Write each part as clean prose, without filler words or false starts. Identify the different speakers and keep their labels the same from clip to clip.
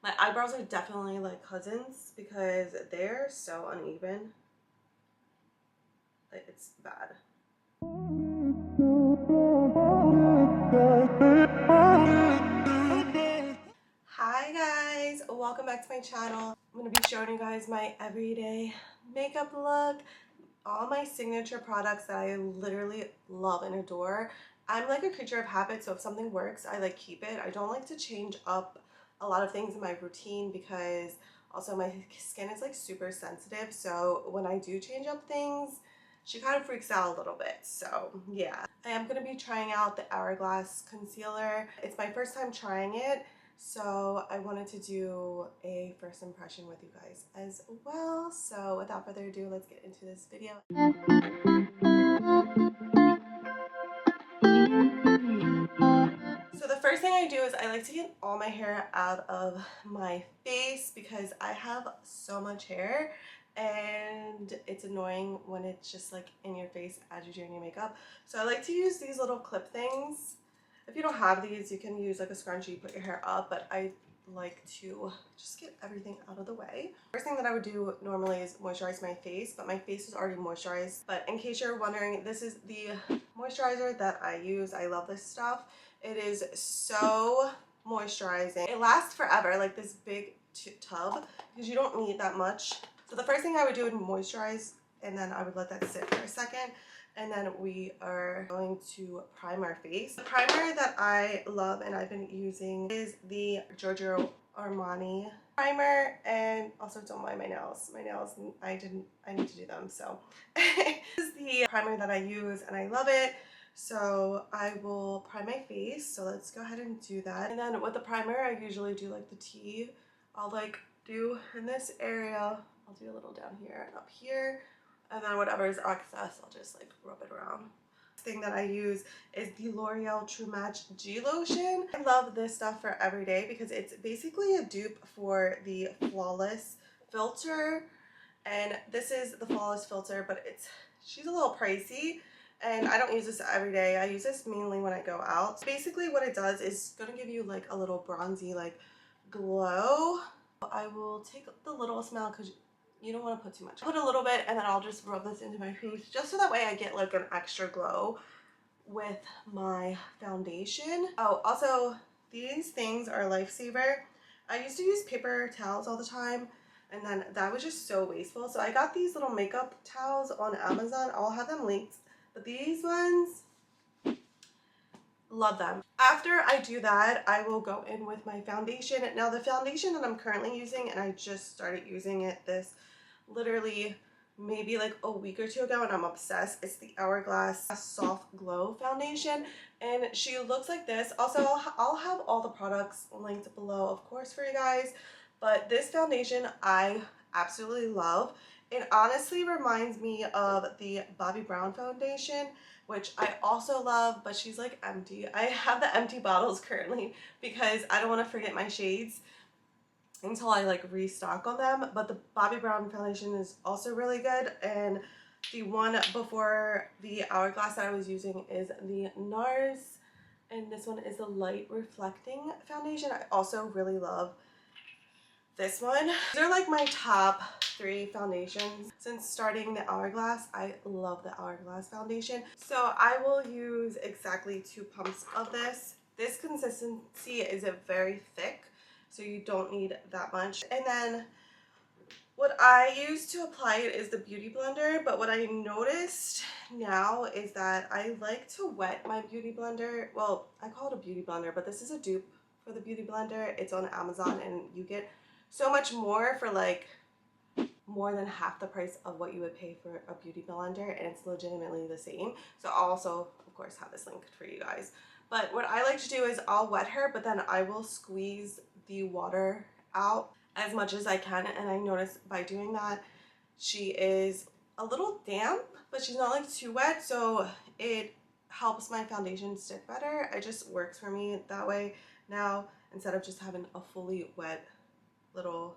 Speaker 1: My eyebrows are definitely like cousins because they're so uneven. Like, it's bad. Hi guys, welcome back to my channel. I'm going to be showing you guys my everyday makeup look. All my signature products that I literally love and adore. I'm like a creature of habit, so if something works, I like keep it. I don't like to change up a lot of things in my routine because also my skin is like super sensitive, so when I do change up things, she kind of freaks out a little bit. So yeah, I am going to be trying out the Hourglass concealer. It's my first time trying it, so I wanted to do a first impression with you guys as well. So without further ado, let's get into this video. So the first thing I do is I like to get all my hair out of my face because I have so much hair and it's annoying when it's just like in your face as you're doing your makeup. So I like to use these little clip things. If you don't have these, you can use like a scrunchie, put your hair up, but I like to just get everything out of the way. First thing that I would do normally is moisturize my face, but my face is already moisturized. But in case you're wondering, this is the moisturizer that I use. I love this stuff. It is so moisturizing. It lasts forever, like this big tub, because you don't need that much. So the first thing I would do is moisturize, and then I would let that sit for a second. And then we are going to prime our face. The primer that I love and I've been using is the Giorgio Armani primer, and also don't mind my nails. My nails, I need to do them. So this is the primer that I use and I love it. So I will prime my face. So let's go ahead and do that. And then with the primer, I usually do like the T. I'll like do in this area. I'll do a little down here and up here. And then whatever is excess, I'll just like rub it around. Thing that I use is the L'Oreal True Match G Lotion. I love this stuff for every day because it's basically a dupe for the Flawless filter. And this is the Flawless filter, but she's a little pricey. And I don't use this every day. I use this mainly when I go out. Basically what it does is going to give you like a little bronzy like glow. I will take the littlest amount because you don't want to put too much. Put a little bit and then I'll just rub this into my face just so that way I get like an extra glow with my foundation. Oh, also these things are a lifesaver. I used to use paper towels all the time and then that was just so wasteful. So I got these little makeup towels on Amazon. I'll have them linked. But these ones, love them. After I do that, I will go in with my foundation. Now the foundation that I'm currently using, and I just started using it literally maybe like a week or two ago, and I'm obsessed. It's the Hourglass Soft Glow Foundation, and she looks like this. Also, I'll have all the products linked below, of course, for you guys. But this foundation I absolutely love. It honestly reminds me of the Bobbi Brown foundation, which I also love, but she's like empty. I have the empty bottles currently because I don't want to forget my shades until I like restock on them. But the Bobbi Brown foundation is also really good, and the one before the Hourglass that I was using is the NARS, and this one is the Light Reflecting Foundation. I also really love this one. These are like my top 3 foundations. Since starting the Hourglass, I love the Hourglass foundation. So I will use exactly 2 pumps of this. This consistency is very thick, so you don't need that much. And then what I use to apply it is the Beauty Blender, but what I noticed now is that I like to wet my Beauty Blender. Well, I call it a Beauty Blender, but this is a dupe for the Beauty Blender. It's on Amazon, and you get so much more for like more than half the price of what you would pay for a Beauty Blender, and it's legitimately the same. So I'll also, of course, have this linked for you guys. But what I like to do is I'll wet her, but then I will squeeze the water out as much as I can, and I notice by doing that she is a little damp, but she's not like too wet, so it helps my foundation stick better. It just works for me that way now instead of just having a fully wet little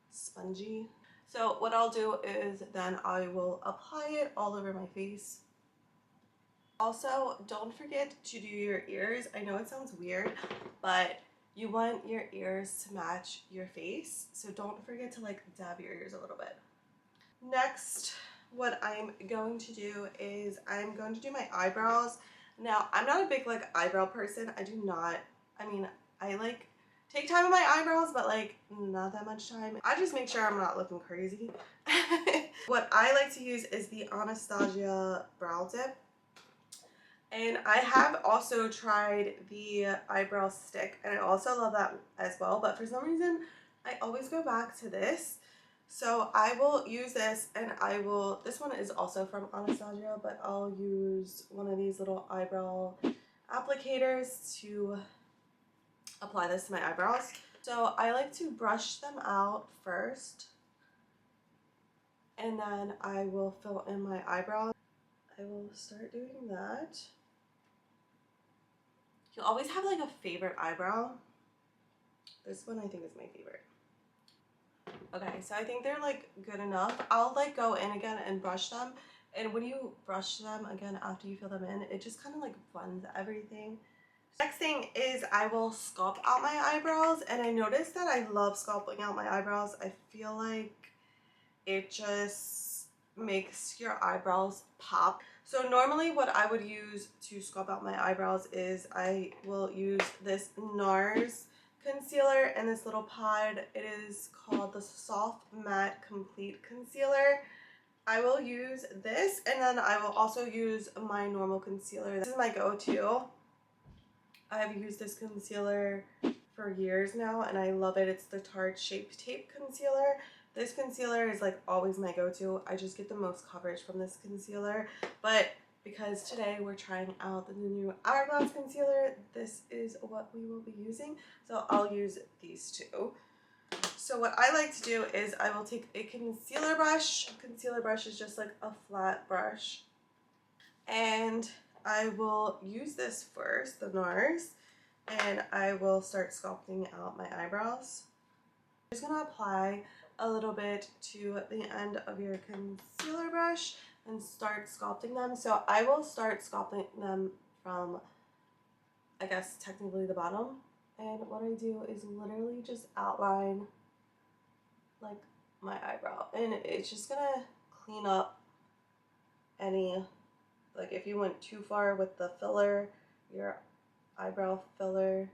Speaker 1: spongy. So what I'll do is then I will apply it all over my face. Also, don't forget to do your ears. I know it sounds weird, but you want your ears to match your face, so don't forget to like dab your ears a little bit. Next, what I'm going to do is I'm going to do my eyebrows. Now, I'm not a big like eyebrow person. I mean, I like take time on my eyebrows, but like not that much time. I just make sure I'm not looking crazy. What I like to use is the Anastasia brow dip. And I have also tried the eyebrow stick, and I also love that as well, but for some reason I always go back to this. So I will use this, and this one is also from Anastasia, but I'll use one of these little eyebrow applicators to apply this to my eyebrows. So I like to brush them out first, and then I will fill in my eyebrows. I will start doing that. You always have like a favorite eyebrow. This one I think is my favorite. Okay, so I think they're like good enough. I'll like go in again and brush them. And when you brush them again after you fill them in, it just kind of like blends everything. Next thing is I will sculpt out my eyebrows. And I noticed that I love sculpting out my eyebrows. I feel like it just makes your eyebrows pop. So normally what I would use to sculpt out my eyebrows is I will use this NARS concealer in this little pod. It is called the Soft Matte Complete Concealer. I will use this, and then I will also use my normal concealer. This is my go-to. I have used this concealer for years now, and I love it. It's the Tarte Shape Tape Concealer. This concealer is like always my go-to. I just get the most coverage from this concealer, but because today we're trying out the new Hourglass concealer, this is what we will be using. So I'll use these two. So what I like to do is I will take a concealer brush. A concealer brush is just like a flat brush. And I will use this first, the NARS, and I will start sculpting out my eyebrows. I'm just going to apply a little bit to the end of your concealer brush and start sculpting them. So I will start sculpting them from, I guess, technically the bottom. And what I do is literally just outline like my eyebrow. And it's just gonna clean up any, like if you went too far with the filler, your eyebrow filler.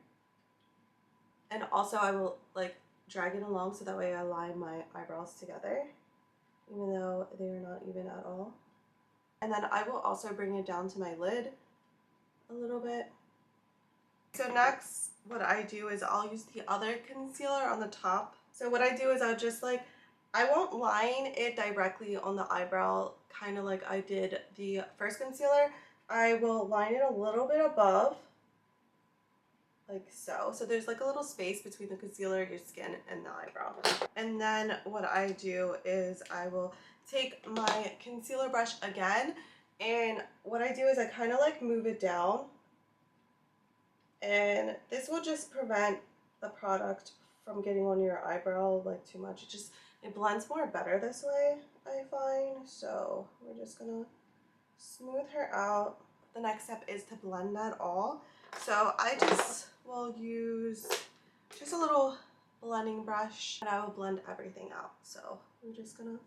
Speaker 1: And also I will like drag it along so that way I line my eyebrows together, even though they are not even at all. And then I will also bring it down to my lid a little bit. So next, what I do is I'll use the other concealer on the top. So what I do is I'll just like, I won't line it directly on the eyebrow, kind of like I did the first concealer. I will line it a little bit above, like so. So there's like a little space between the concealer, your skin, and the eyebrow. And then what I do is I will take my concealer brush again, and what I do is I kind of like move it down, and this will just prevent the product from getting on your eyebrow like too much. It blends more better this way, I find. So we're just gonna smooth her out. The next step is to blend that all. So I just will use just a little blending brush, and I will blend everything out. So we're just gonna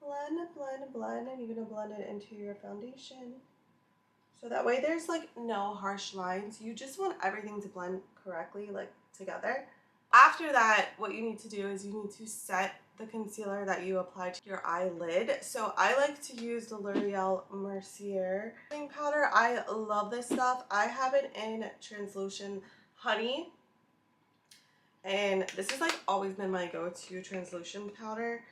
Speaker 1: blend, blend, blend, and you're gonna blend it into your foundation. So that way there's like no harsh lines. You just want everything to blend correctly, like together. After that, what you need to do is you need to set the concealer that you applied to your eyelid. So I like to use the L'Oreal Mercier powder. I love this stuff. I have it in translucent honey, and this has like always been my go-to translucent powder.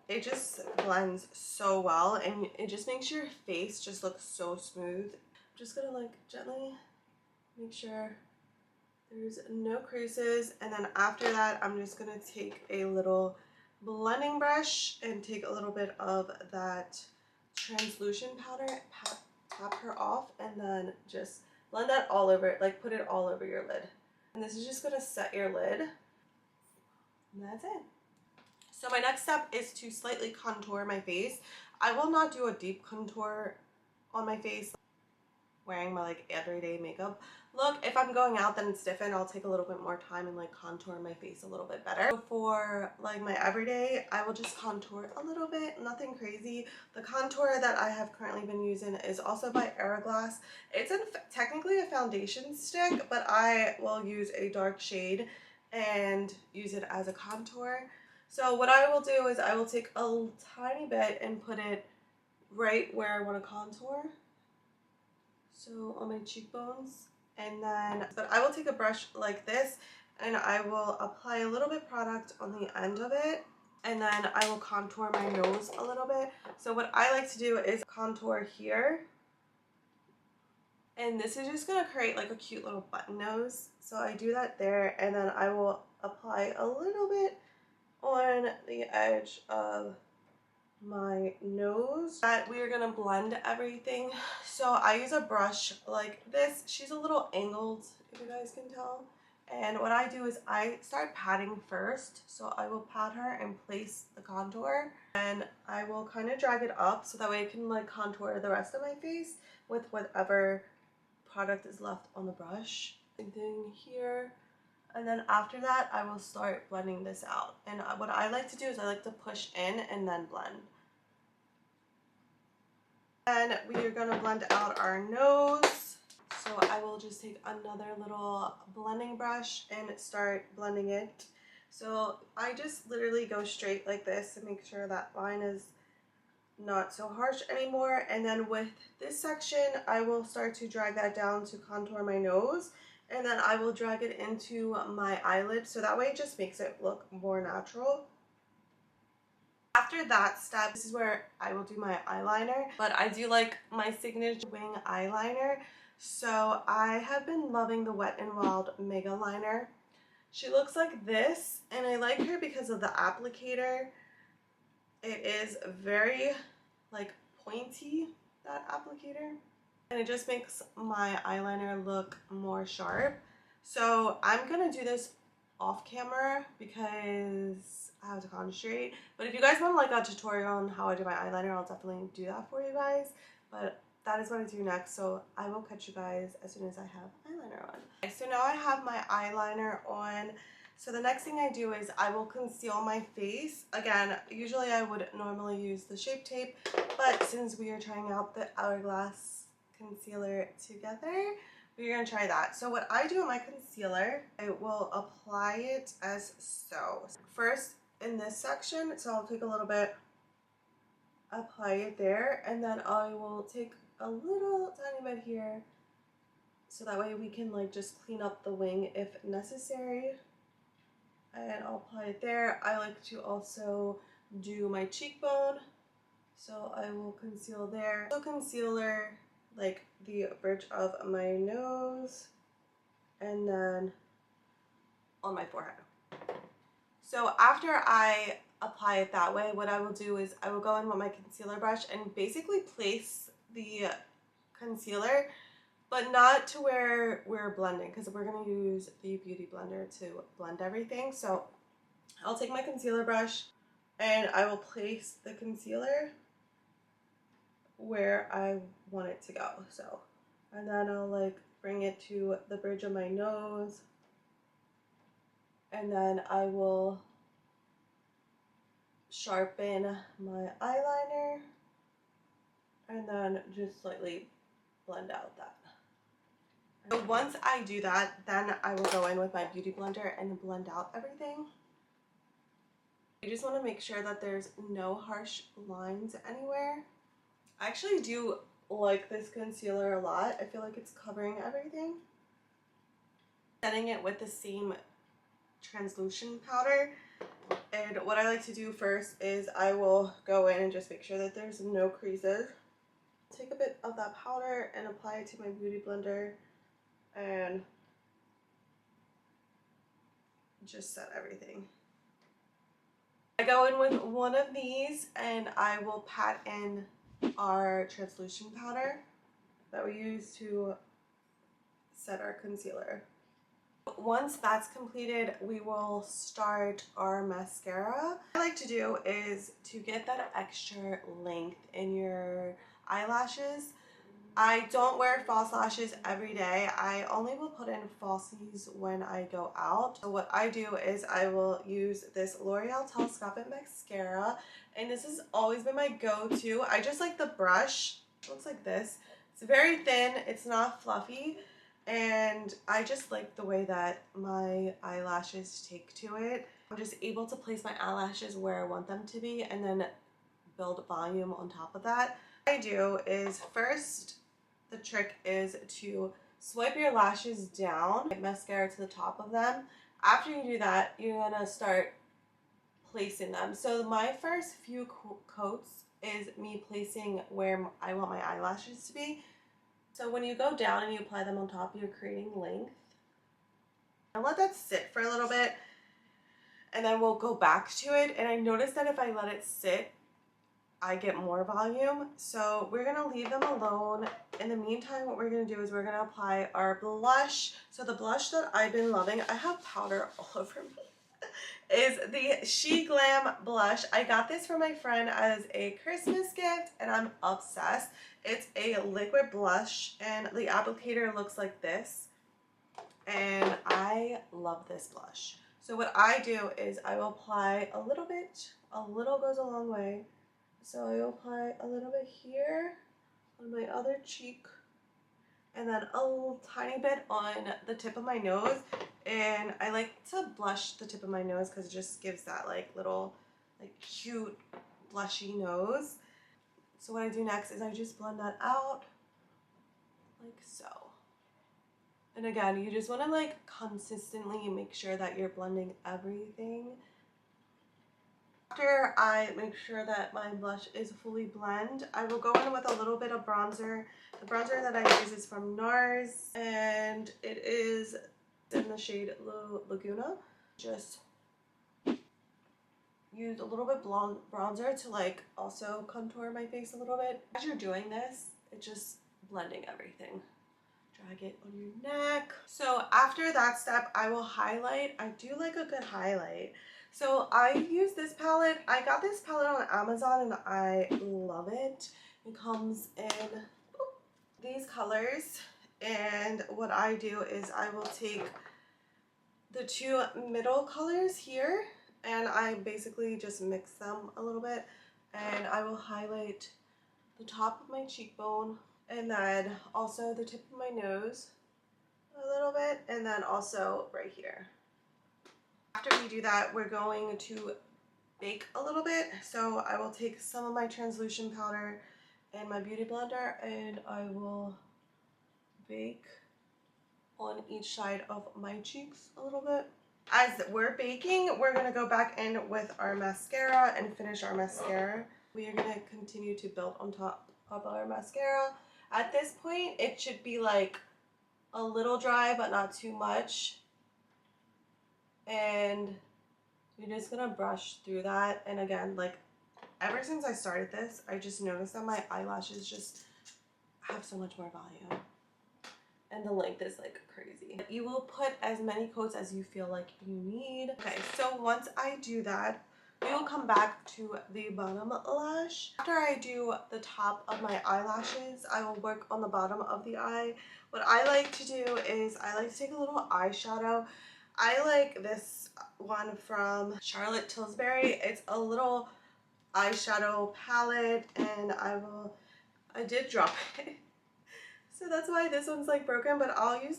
Speaker 1: It just blends so well, and it just makes your face just look so smooth. I'm just gonna like gently make sure there's no creases, and then after that I'm just gonna take a little blending brush and take a little bit of that translucent powder, tap her off, and then just blend that all over it, like put it all over your lid. And this is just gonna set your lid, and that's it. So my next step is to slightly contour my face. I will not do a deep contour on my face wearing my like everyday makeup, look. If I'm going out then it's different. I'll take a little bit more time and like contour my face a little bit better. For like my everyday, I will just contour a little bit, nothing crazy. The contour that I have currently been using is also by Hourglass. It's technically a foundation stick, but I will use a dark shade and use it as a contour. So what I will do is I will take a tiny bit and put it right where I want to contour. So on my cheekbones. And then, but I will take a brush like this and I will apply a little bit product on the end of it. And then I will contour my nose a little bit. So what I like to do is contour here. And this is just going to create like a cute little button nose. So I do that there, and then I will apply a little bit on the edge of my nose. That we are going to blend everything. So I use a brush like this. She's a little angled, if you guys can tell. And what I do is I start patting first. So I will pat her and place the contour. And I will kind of drag it up so that way I can like contour the rest of my face with whatever product is left on the brush. Same thing here. And then after that, I will start blending this out. And what I like to do is I like to push in and then blend. And we are going to blend out our nose. So I will just take another little blending brush and start blending it. So I just literally go straight like this to make sure that line is not so harsh anymore. And then with this section, I will start to drag that down to contour my nose. And then I will drag it into my eyelid, so that way it just makes it look more natural. After that step, this is where I will do my eyeliner, but I do like my signature wing eyeliner. So I have been loving the Wet n Wild Mega Liner. She looks like this, and I like her because of the applicator. It is very like pointy, that applicator. And it just makes my eyeliner look more sharp. So I'm gonna do this off camera because I have to concentrate. But if you guys want like a tutorial on how I do my eyeliner, I'll definitely do that for you guys. But that is what I do next, so I will catch you guys as soon as I have eyeliner on. Okay, so now I have my eyeliner on. So the next thing I do is I will conceal my face. Again, usually I would normally use the Shape Tape, but since we are trying out the Hourglass concealer together, we're gonna try that. So what I do with my concealer, I will apply it as so. First in this section, so I'll take a little bit, apply it there, and then I will take a little tiny bit here, so that way we can like just clean up the wing if necessary. And I'll apply it there. I like to also do my cheekbone, so I will conceal there. So concealer like the bridge of my nose and then on my forehead. So after I apply it that way, what I will do is I will go in with my concealer brush and basically place the concealer, but not to where we're blending, because we're going to use the Beauty Blender to blend everything. So I'll take my concealer brush and I will place the concealer where I want it to go. So, and then I'll like bring it to the bridge of my nose, and then I will sharpen my eyeliner and then just slightly blend out that. So once I do that, then I will go in with my Beauty Blender and blend out everything. You just want to make sure that there's no harsh lines anywhere. I actually do like this concealer a lot. I feel like it's covering everything. Setting it with the same translucent powder. And what I like to do first is I will go in and just make sure that there's no creases. Take a bit of that powder and apply it to my Beauty Blender and just set everything. I go in with one of these and I will pat in our translucent powder that we use to set our concealer. Once that's completed, we will start our mascara. What I like to do is to get that extra length in your eyelashes. I don't wear false lashes every day. I only will put in falsies when I go out. So what I do is I will use this L'Oreal Telescopic Mascara, and this has always been my go-to. I just like the brush. It looks like this. It's very thin. It's not fluffy. And I just like the way that my eyelashes take to it. I'm just able to place my eyelashes where I want them to be and then build volume on top of that. What I do is first, the trick is to swipe your lashes down, like mascara to the top of them. After you do that, you're gonna start placing them. So my first few coats is me placing where I want my eyelashes to be. So when you go down and you apply them on top, you're creating length. I'll let that sit for a little bit and then we'll go back to it. And I noticed that if I let it sit, I get more volume. So we're gonna leave them alone. In the meantime, what we're gonna do is we're gonna apply our blush. So the blush that I've been loving, I have powder all over me, is the She Glam blush. I got this from my friend as a Christmas gift and I'm obsessed. It's a liquid blush and the applicator looks like this. And I love this blush. So what I do is I will apply a little bit. A little goes a long way. So I apply a little bit here on my other cheek and then a little tiny bit on the tip of my nose. And I like to blush the tip of my nose because it just gives that like little like cute blushy nose. So what I do next is I just blend that out like so. And again, you just want to like consistently make sure that you're blending everything. After I make sure that my blush is fully blend, I will go in with a little bit of bronzer. The bronzer that I use is from NARS and it is in the shade Laguna. Just use a little bit bronzer to like also contour my face a little bit. As you're doing this, it's just blending everything. Drag it on your neck. So after that step, I will highlight. I do like a good highlight. So I use this palette. I got this palette on Amazon and I love it. It comes in these colors. And what I do is I will take the two middle colors here and I basically just mix them a little bit. And I will highlight the top of my cheekbone and then also the tip of my nose a little bit and then also right here. After we do that, we're going to bake a little bit. So I will take some of my translucent powder and my beauty blender and I will bake on each side of my cheeks a little bit. As we're baking, we're going to go back in with our mascara and finish our mascara. We are going to continue to build on top of our mascara. At this point, it should be like a little dry, but not too much. And you're just gonna brush through that. And again, like ever since I started this, I just noticed that my eyelashes just have so much more volume. And the length is like crazy. You will put as many coats as you feel like you need. Okay, so once I do that, we will come back to the bottom lash. After I do the top of my eyelashes, I will work on the bottom of the eye. What I like to do is I like to take a little eyeshadow. I like this one from Charlotte Tilbury. It's a little eyeshadow palette and I did drop it. So that's why this one's like broken, but I'll use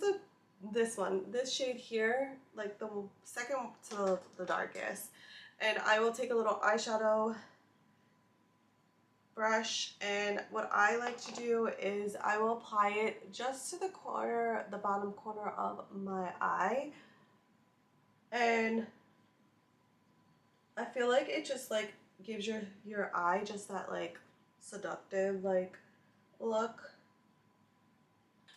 Speaker 1: this one, this shade here, like the second to the darkest. And I will take a little eyeshadow brush and what I like to do is I will apply it just to the corner, the bottom corner of my eye. And I feel like it just like gives your eye just that like seductive like look.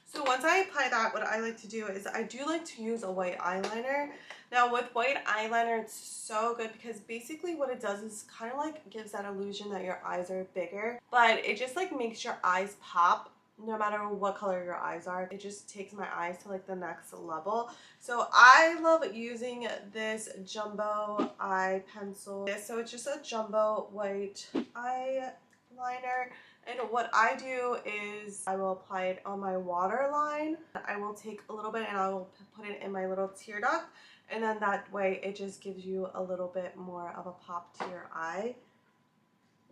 Speaker 1: So once I apply that, what I like to do is I do like to use a white eyeliner. Now with white eyeliner, it's so good because basically what it does is kind of like gives that illusion that your eyes are bigger, but it just like makes your eyes pop no matter what color your eyes are. It just takes my eyes to like the next level. So I love using this jumbo eye pencil. So it's just a jumbo white eyeliner And what I do is I will apply it on my waterline. I will take a little bit and I will put it in my little tear duct. And then that way it just gives you a little bit more of a pop to your eye.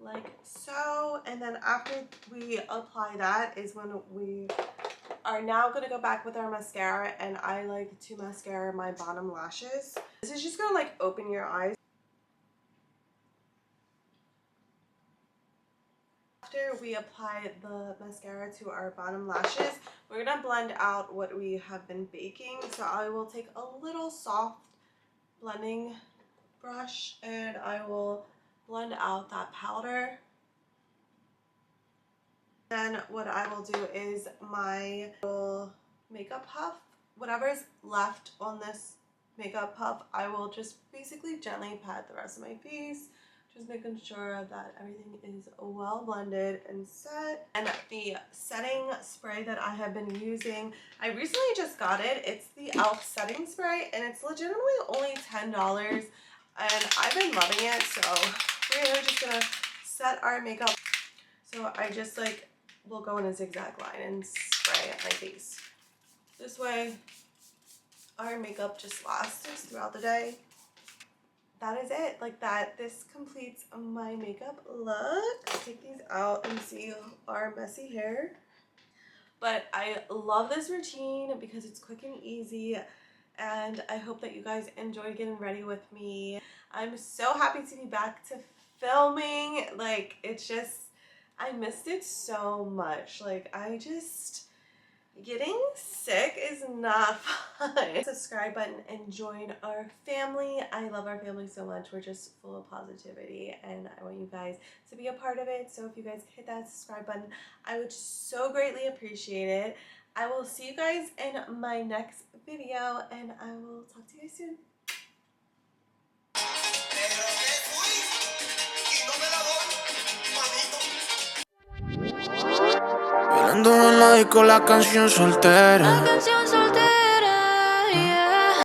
Speaker 1: Like so. And then after we apply that is when we are now going to go back with our mascara. And I like to mascara my bottom lashes. This is just going to like open your eyes. After we apply the mascara to our bottom lashes, we're going to blend out what we have been baking. So I will take a little soft blending brush and I will blend out that powder. Then what I will do is my little makeup puff, whatever is left on this makeup puff, I will just basically gently pat the rest of my face. Just making sure that everything is well blended and set. And the setting spray that I have been using, I recently just got it. It's the e.l.f. setting spray and it's legitimately only $10. And I've been loving it. So we're just gonna set our makeup. So I just like will go in a zigzag line and spray at my face. This way our makeup just lasts us throughout the day. That is it. Like that, this completes my makeup look. I'll take these out and see our messy hair. But I love this routine because it's quick and easy, and I hope that you guys enjoyed getting ready with me. I'm so happy to be back to filming. Like it's just, I missed it so much. Like getting sick is not fun. Subscribe button and join our family. I love our family so much. We're just full of positivity and I want you guys to be a part of it. So if you guys hit that subscribe button, I would so greatly appreciate it. I will see you guys in my next video and I will talk to you guys soon.
Speaker 2: Bailando en la disco la canción soltera.